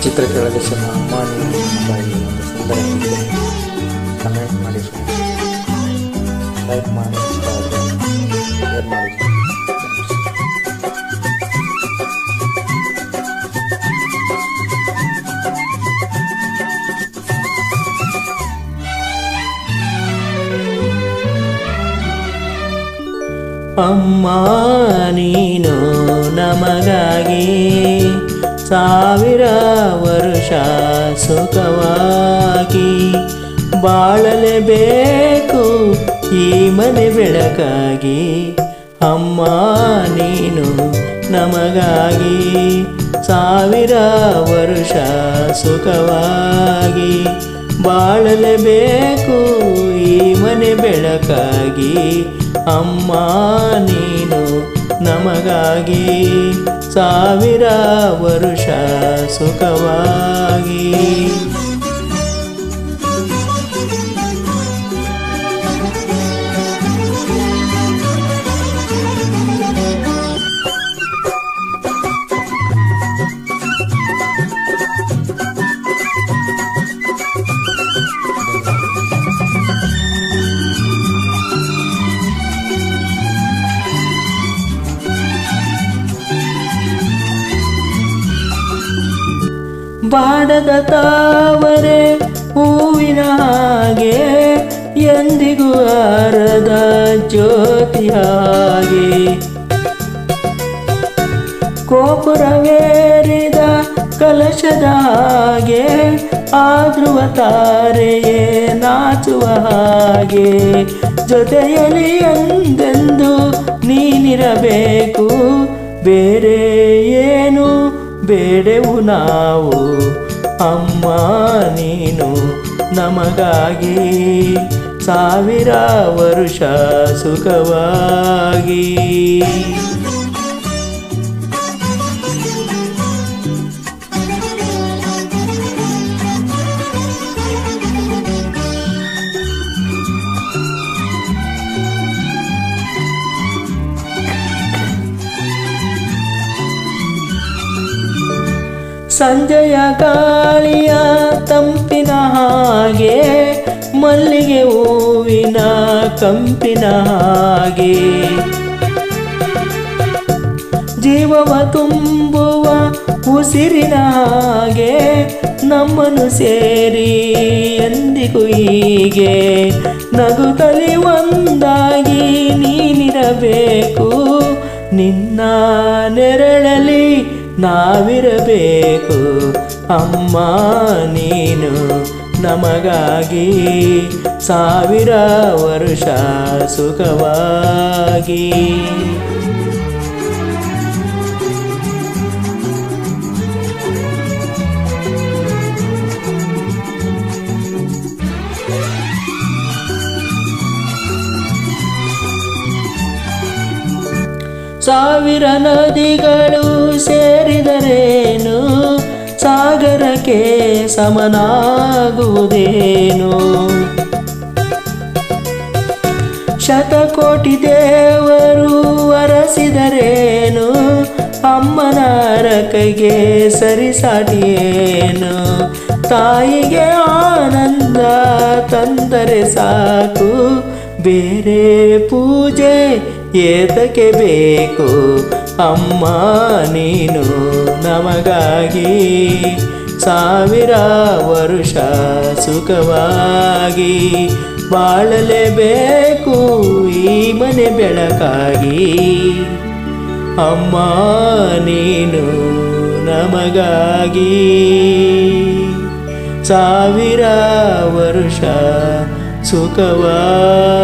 ಚಿತ್ರ ಕೆಳಗೆ ಅಮ್ಮ ನೀನು ನಮಗಾಗಿ ಒಂದು ಸುಂದರ ಗೀತೆ. ಕಮೆಂಟ್ ಮಾಡಿ ಫ್ರೆಂಡ್ಸ್, ಲೈಕ್ ಮಾಡಿ, ಶೇರ್ ಮಾಡಿ. ಅಮ್ಮ ನೀನು ನಮಗಾಗಿ 1000 ವರುಷ ಸುಖವಾಗಿ ಬಾಳಲೇಬೇಕು ಈ ಮನೆ ಬೆಳಕಾಗಿ. ಅಮ್ಮ ನೀನು ನಮಗಾಗಿ 1000 ವರುಷ ಸುಖವಾಗಿ ಬಾಳಲೇಬೇಕು ಈ ಮನೆ ಬೆಳಕಾಗಿ. ಅಮ್ಮ ನೀನು ನಮಗಾಗಿ 1000 ವರುಷ ಸುಖವಾಗಿ. ಬಾಡದ ತಾವರೆ ಹೂವಿನ ಹಾಗೆ ಎಂದಿಗೂ ಆರದ ಜ್ಯೋತಿ ಹಾಗೆ ಗೋಪುರವೇರಿದ ಕಲಶದ ಹಾಗೆ ಆದ್ರುವ ತಾರೆಯೇ ನಾಚುವ ಹಾಗೆ ಜೊತೆಯಲ್ಲಿ ಎಂದೆಂದು ನೀನಿರಬೇಕು ಬೇರೆ ಏನು ಬೇಡೆವು ನಾವು. ಅಮ್ಮ ನೀನು ನಮಗಾಗಿ 1000 ವರುಷ ಸುಖವಾಗಿ. ಸಂಜೆಯ ಗಾಳಿಯ ತಂಪಿನ ಹಾಗೆ ಮಲ್ಲಿಗೆ ಹೂವಿನ ಕಂಪಿನ ಹಾಗೆ ಜೀವವ ತುಂಬುವ ಉಸಿರಿನ ಹಾಗೆ ನಮ್ಮನ್ನು ಸೇರಿ ಎಂದಿಗೂ ಹೀಗೆ ನಗುತ್ತಲಿ ಒಂದಾಗಿ ನೀನಿರಬೇಕು. ನಿನ್ನ ನೆರಳಲ್ಲಿ ನಾವಿರಬೇಕು. ಅಮ್ಮ ನೀನು ನಮಗಾಗಿ 1000 ವರುಷ ಸುಖವಾಗಿ. ಸಾವಿರ ನದಿಗಳು ಸೇರಿದರೇನು ಸಾಗರಕ್ಕೆ ಸಮನಾಗುವುದೇನು. ಶತಕೋಟಿ ದೇವರು ಅರಸಿದರೇನು ಅಮ್ಮನ ಕೈಗೆ ಸರಿಸಾಟಿಯೇನು. ತಾಯಿಗೆ ಆನಂದ ತಂದರೆ ಸಾಕು ಬೇರೆ ಪೂಜೆ ಏತಕ್ಕೆ ಬೇಕು. ಅಮ್ಮ ನೀನು ನಮಗಾಗಿ 1000 ವರುಷ ಸುಖವಾಗಿ ಬಾಳಲೇಬೇಕು ಈ ಮನೆ ಬೆಳಕಾಗಿ. ಅಮ್ಮ ನೀನು ನಮಗಾಗಿ 1000 ವರುಷ ಸುಖವಾಗಿ.